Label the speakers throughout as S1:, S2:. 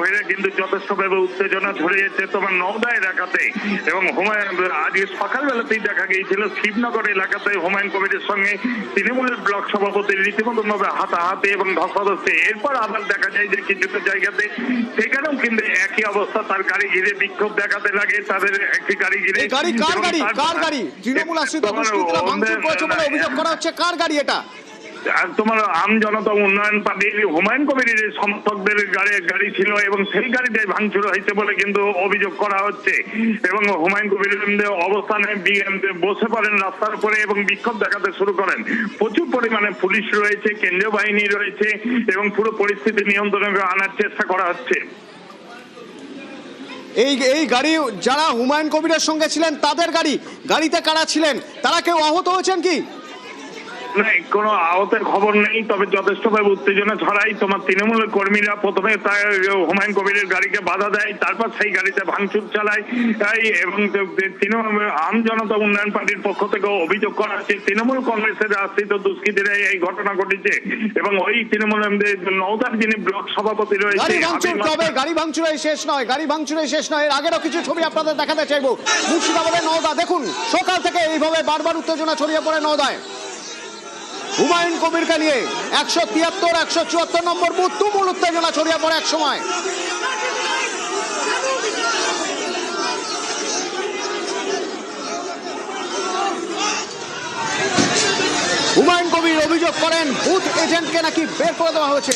S1: ঘিরে কিন্তু যথেষ্টভাবে উত্তেজনা ছড়িয়েছে তোমার নওদা এলাকাতে। এবং আজকে সকালবেলাতেই দেখা গিয়েছিল শিবনগর এলাকাতে হুমায়ুন কবিরের সঙ্গে তৃণমূলের ব্লক সভাপতির রীতিমতো ভাবে হাতাহাতি এবং ধস্তাধস্তি। এরপর আবার দেখা যায় যে কিছুটা জায়গাতে সেখানেও কিন্তু একই অবস্থা, তার গাড়ি ঘিরে বিক্ষোভ দেখাতে লাগে। তাদের একটি গাড়ি ঘিরে
S2: তৃণমূল আশ্রিত দুষ্কৃতীরা ভাঙচুর করেছে বলে অভিযোগ করা হচ্ছে। কার গাড়ি এটা?
S1: আর তোমার আম জনতা উন্নয়ন পার্টির হুমায়ুন কবিরের সমর্থকদের গাড়ি ছিল এবং সেই গাড়িতে ভাঙচুর হয়েছে বলে কিন্তু অভিযোগ করা হচ্ছে। এবং হুমায়ুন কবিরের অবস্থানে বসে পড়েন রাস্তার উপরে এবং বিক্ষোভ দেখাতে শুরু করেন। প্রচুর পরিমাণে পুলিশ রয়েছে, কেন্দ্রীয় বাহিনী রয়েছে এবং পুরো পরিস্থিতি নিয়ন্ত্রণে আনার চেষ্টা করা হচ্ছে।
S2: এই গাড়ি যারা হুমায়ুন কবিরের সঙ্গে ছিলেন তাদের গাড়িতে কারা ছিলেন, তারা কেউ আহত হয়েছেন কি?
S1: কোনো আহতের খবর নেই, তবে যথেষ্টভাবে উত্তেজনা ছড়ায়। তোমার তৃণমূলের কর্মীরা প্রথমে হুমায়ুন কবিরের গাড়িকে বাধা দেয়, তারপর সেই গাড়িতে ভাঙচুর চালায়। এবং আম জনতা উন্নয়ন পার্টির পক্ষ থেকে অভিযোগ করা হচ্ছে তৃণমূল কংগ্রেসের আশ্রিত দুষ্কৃতীরা এই ঘটনা ঘটেছে। এবং ওই তৃণমূল নওদার যিনি ব্লক সভাপতি রয়েছে।
S2: গাড়ি ভাঙচুরে শেষ নয়, এর আগেরও কিছু ছবি আপনাদের দেখাতে চাইবো। মুর্শিদাবাদের নওদা দেখুন, সকাল থেকে এইভাবে বারবার উত্তেজনা ছড়িয়ে পড়ে নওদায়। হুমায়ুন কবিরকে নিয়ে 173, 174 নম্বর বুথ তুমুল উত্তেজনা ছড়িয়ে পড়ে এক সময়। হুমায়ুন কবির অভিযোগ করেন বুথ এজেন্টকে নাকি বের করে দেওয়া হয়েছে।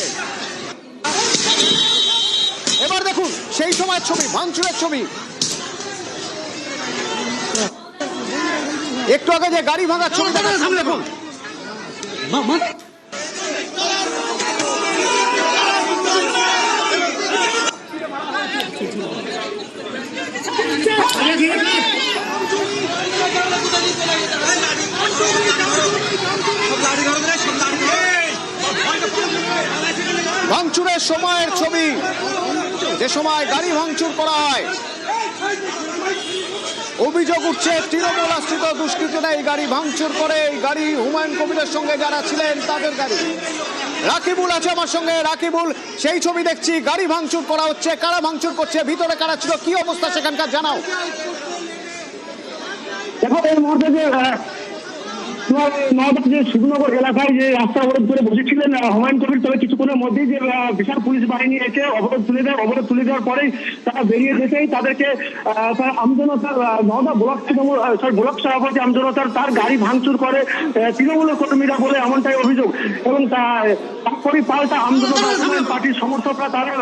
S2: এবার দেখুন সেই সময়ের ছবি, ভাঙচুরের ছবি। একটু আগে যে গাড়ি ভাঙার ছবি দেখাচ্ছেন দেখুন। ভাঙচুরের সময়ের ছবি, যে সময় গাড়ি ভাঙচুর করা হয়। অভিযোগ উঠছে তৃণমূল আশ্রিত দুষ্কৃতীরা এই গাড়ি ভাঙচুর করে। এই গাড়ি হুমায়ুন কবিরের সঙ্গে যারা ছিলেন তাদের গাড়ি। রাকিবুল আছে আমার সঙ্গে। রাকিবুল, সেই ছবি দেখছি, গাড়ি ভাঙচুর করা হচ্ছে। কারা ভাঙচুর করছে, ভিতরে কারা ছিল, কি অবস্থা সেখানকার জানাও।
S3: দেখো এই মুহূর্তে যে নওদার যে শিবনগর এলাকায় যে রাস্তা অবরোধ করে বসেছিলেন হুমায়ুন কবির, তবে কিছুক্ষণের মধ্যেই যে বিশাল পুলিশ বাহিনী এসে অবরোধ তুলে দেওয়ার পরেই তারা বেরিয়ে যেতেই তাদেরকে আমজনতার নওদা ব্লক সভাপতি আমজনতার তার গাড়ি ভাঙচুর করে তৃণমূলের কর্মীরা বলে এমনটাই অভিযোগ। এবং তারপরেই পাল্টা আমজনতা উন্নয়ন পার্টির সমর্থকরা তারা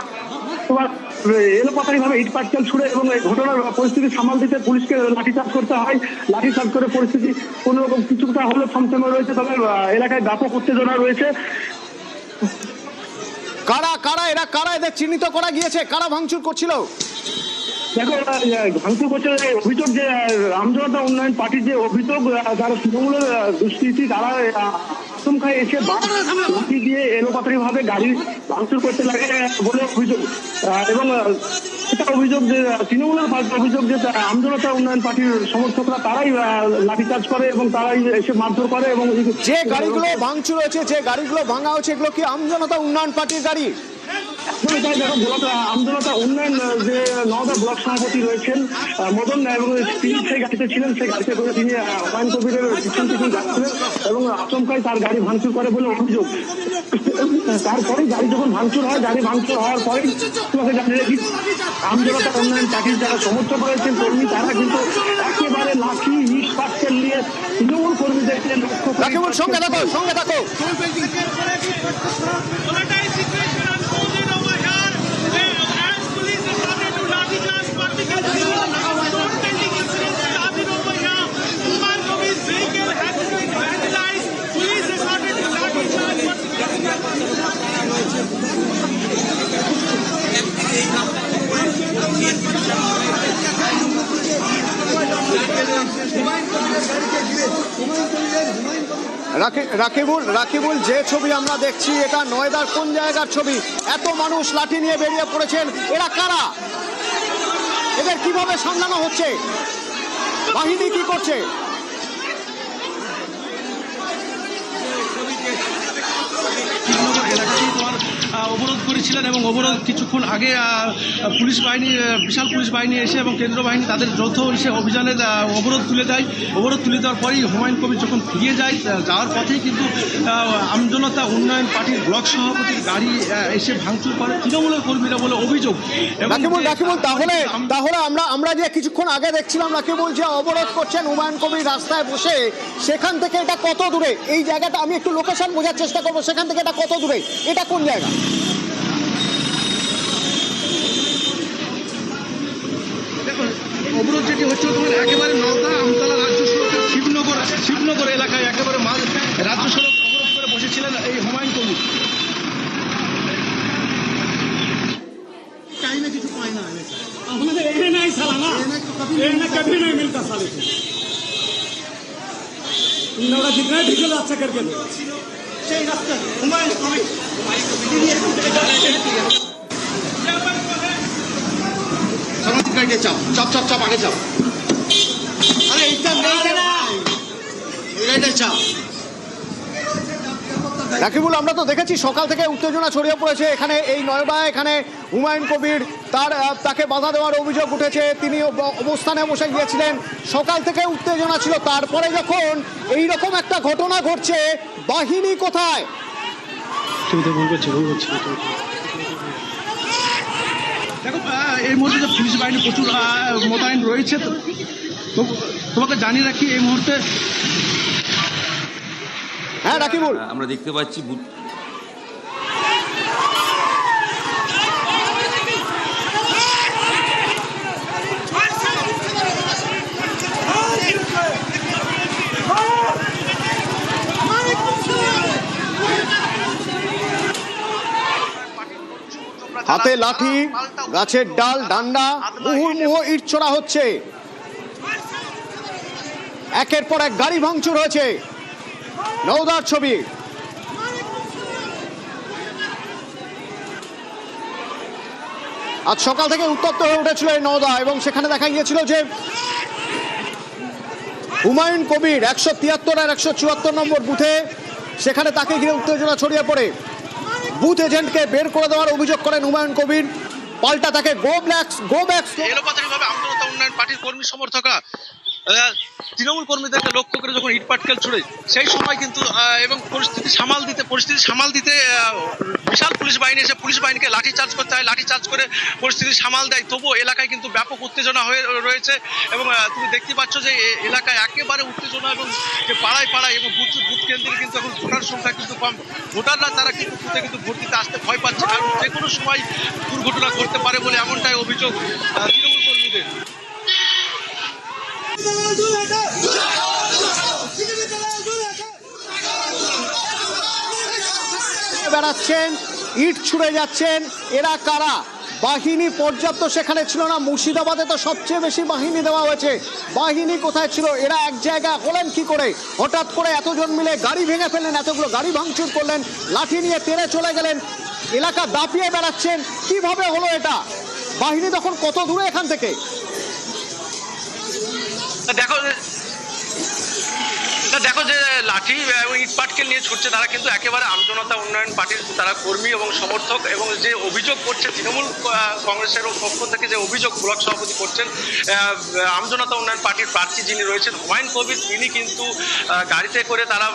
S3: এলোপাতারি ভাবে ইট পাটকেল ছুড়ে এবং এই ঘটনার পরিস্থিতি সামাল দিতে পুলিশকে লাঠিচার্জ করতে হয়। লাঠিচার্জ করে পরিস্থিতি কোন রকম কিছুটা হলে থমথমে রয়েছে, তবে এলাকায় ব্যাপক উত্তেজনা রয়েছে।
S2: কারা এদের চিহ্নিত করা গিয়েছে, কারা ভাঙচুর করছিল?
S3: দেখো ভাঙচুর করছে অভিযোগ যে আমজনতা উন্নয়ন পার্টির যে অভিযোগ, যারা তৃণমূলের দুষ্কৃতী তারা আচমকায় এসে লাঠি দিয়ে এলোপাতারি ভাবে গাড়ি ভাঙচুর করতে লাগে বলে অভিযোগ। এবং এটা অভিযোগ যে তৃণমূলের অভিযোগ যে আমজনতা উন্নয়ন পার্টির সমর্থকরা তারাই লাঠিচার্জ করে এবং তারাই এসে মারধর করে। এবং
S2: যে গাড়িগুলো ভাঙচুর হয়েছে, যে গাড়িগুলো ভাঙা হয়েছে, এগুলো কি আমজনতা উন্নয়ন পার্টির গাড়ি?
S3: আমজনতা উন্নয়ন যে নওদা ব্লক সভাপতি রয়েছেন মদন, এবং তিনি সেই গাড়িতে ছিলেন, সেই গাড়িতে করে তিনি হুমায়ুন কবিরের পিছন যাচ্ছিলেন এবং আচমকায় তার গাড়ি ভাঙচুর করে বলে অভিযোগ। তারপরে গাড়ি যখন ভাঙচুর হয়, গাড়ি ভাঙচুর হওয়ার পরে আমজনতা উন্নয়ন পার্টির যারা সমর্থক রয়েছেন কর্মী, তারা কিন্তু একেবারে লাঠি ইট পাটকেল নিয়ে তৃণমূল কর্মীদেরকে লক্ষ্য করে।
S2: সঙ্গে থাকো। রাকিবুল, যে ছবি আমরা দেখছি এটা নয়দার কোন জায়গার ছবি? এত মানুষ লাঠি নিয়ে বেরিয়ে পড়েছেন, এরা কারা? এদের কিভাবে সামলানো হচ্ছে? বাহিনী কি করছে?
S4: অবরোধ করেছিলেন এবং অবরোধ কিছুক্ষণ আগে পুলিশ বাহিনী বিশাল পুলিশ বাহিনী এসে এবং কেন্দ্র বাহিনী তাদের যৌথ এসে অভিযানে অবরোধ তুলে দেয়। অবরোধ তুলে দেওয়ার পরেই হুমায়ুন কবির যখন ফিরিয়ে যায়, যাওয়ার পথেই কিন্তু আমজনতা উন্নয়ন পার্টির ব্লক সভাপতির গাড়ি এসে ভাঙচুর করে তৃণমূলের কর্মীরা বলে অভিযোগ।
S2: রাকিবুল, তাহলে আমরা যে কিছুক্ষণ আগে দেখছিলাম রাকিবুল যে অবরোধ করছেন হুমায়ুন কবির রাস্তায় বসে, সেখান থেকে এটা কত দূরে? এই জায়গাটা আমি একটু লোকেশন বোঝার চেষ্টা করবো, সেখান থেকে এটা কত দূরে, এটা কোন জায়গা?
S4: দেখুন, অবরোধ যেটি হচ্ছে তোমার একেবারে নওদা আমতলা রাজ্য সড়কের শিবনগর এলাকায় একেবারে রাজ্য সড়ক অবরোধ করে বসেছিলেন এই হুমায়ুন কবির। কিছু পায় না
S5: अपने रहने नहीं साला ना रहने कभी नहीं मिलता साले को इन लोगों जितना डिटेल अच्छा करके दो সেই রাস্তা হুমায়ুন কবির
S4: সামাজিক গাড়িতে চাপ আগে চাপ। আরে এইটা না এইটা চাপ।
S2: রাকিবুল, আমরা তো দেখেছি সকাল থেকে উত্তেজনা ছড়িয়ে পড়েছে এখানে এই নয়ডায়। এখানে হুমায়ুন কবির তাকে বাধা দেওয়ার অভিযোগ উঠেছে, তিনি অবস্থানে বসে গিয়েছিলেন, সকাল থেকে উত্তেজনা ছিল। তারপরে যখন এই রকম একটা ঘটনা ঘটছে, বাহিনী কোথায়?
S4: দেখো, এই মুহূর্তে পুলিশ বাহিনী প্রচুর মোতায়েন রয়েছে। তোমাকে জানিয়ে রাখি এই মুহূর্তে
S2: হ্যাঁ রাকিবুল,
S6: আমরা দেখতে পাচ্ছি
S2: হাতে লাঠি, গাছের ডাল, ডান্ডা, মুহুর্মুহু ইট ছোড়া হচ্ছে। একের পর এক গাড়ি ভাঙচুর হয়েছে। নওদার ছবি। আজ সকাল থেকে উত্তপ্ত হয়ে উঠেছিল এই নওদা, এবং সেখানে দেখা গিয়েছিল যে হুমায়ুন কবির 173 আর 174 নম্বর বুথে, সেখানে তাকে ঘিরে উত্তেজনা ছড়িয়ে পড়ে। বুথ এজেন্টকে বের করে দেওয়ার অভিযোগ করেন হুমায়ুন কবির, পাল্টা তাকে গো ব্যাক
S4: এলোপাতাড়িভাবে আমজনতা উন্নয়ন পার্টির কর্মী সমর্থকরা তৃণমূল কর্মীদেরকে লক্ষ্য করে যখন ইট পাটকেল ছুড়ে, সেই সময় কিন্তু এবং পরিস্থিতি সামাল দিতে বিশাল পুলিশ বাহিনী এসে পুলিশ বাহিনীকে লাঠিচার্জ করতে হয়। লাঠিচার্জ করে পরিস্থিতি সামাল দেয়। তবুও এলাকায় কিন্তু ব্যাপক উত্তেজনা হয়ে রয়েছে এবং তুমি দেখতে পাচ্ছ যে এলাকায় একেবারে উত্তেজনা, এবং যে পাড়ায় এবং বুথ কেন্দ্রে কিন্তু এখন ভোটার সংখ্যা কিন্তু কম। ভোটাররা তারা কিন্তু বুথে কিন্তু ভোট দিতে আসতে ভয় পাচ্ছে, কারণ যে কোনো সময় দুর্ঘটনা ঘটতে পারে বলে এমনটাই অভিযোগ তৃণমূল কর্মীদের।
S2: বেড়াচ্ছেন, ইট ছুড়ে যাচ্ছেন, এরা কারা? বাহিনী পর্যাপ্ত সেখানে ছিল না। মুর্শিদাবাদে তো সবচেয়ে বেশি বাহিনী দেওয়া হয়েছে, বাহিনী কোথায় ছিল? এরা এক জায়গা হলেন কি করে? হঠাৎ করে এতজন মিলে গাড়ি ভেঙে ফেললেন, এতগুলো গাড়ি ভাঙচুর করলেন, লাঠি নিয়ে তেড়ে চলে গেলেন, এলাকা দাপিয়ে বেড়াচ্ছেন। কিভাবে হলো এটা? বাহিনী তখন কত দূরে এখান থেকে?
S4: দেখো যে লাঠি এবং ইট পাটকেল নিয়ে ছুটছে তারা, কিন্তু একেবারে আমজনতা উন্নয়ন পার্টির তারা কর্মী এবং সমর্থক। এবং যে অভিযোগ করছে তৃণমূল কংগ্রেসের পক্ষ থেকে, যে অভিযোগ ব্লক সভাপতি করছেন, আমজনতা উন্নয়ন পার্টির প্রার্থী যিনি রয়েছেন হুমায়ুন কবির, তিনি কিন্তু গাড়িতে করে তারা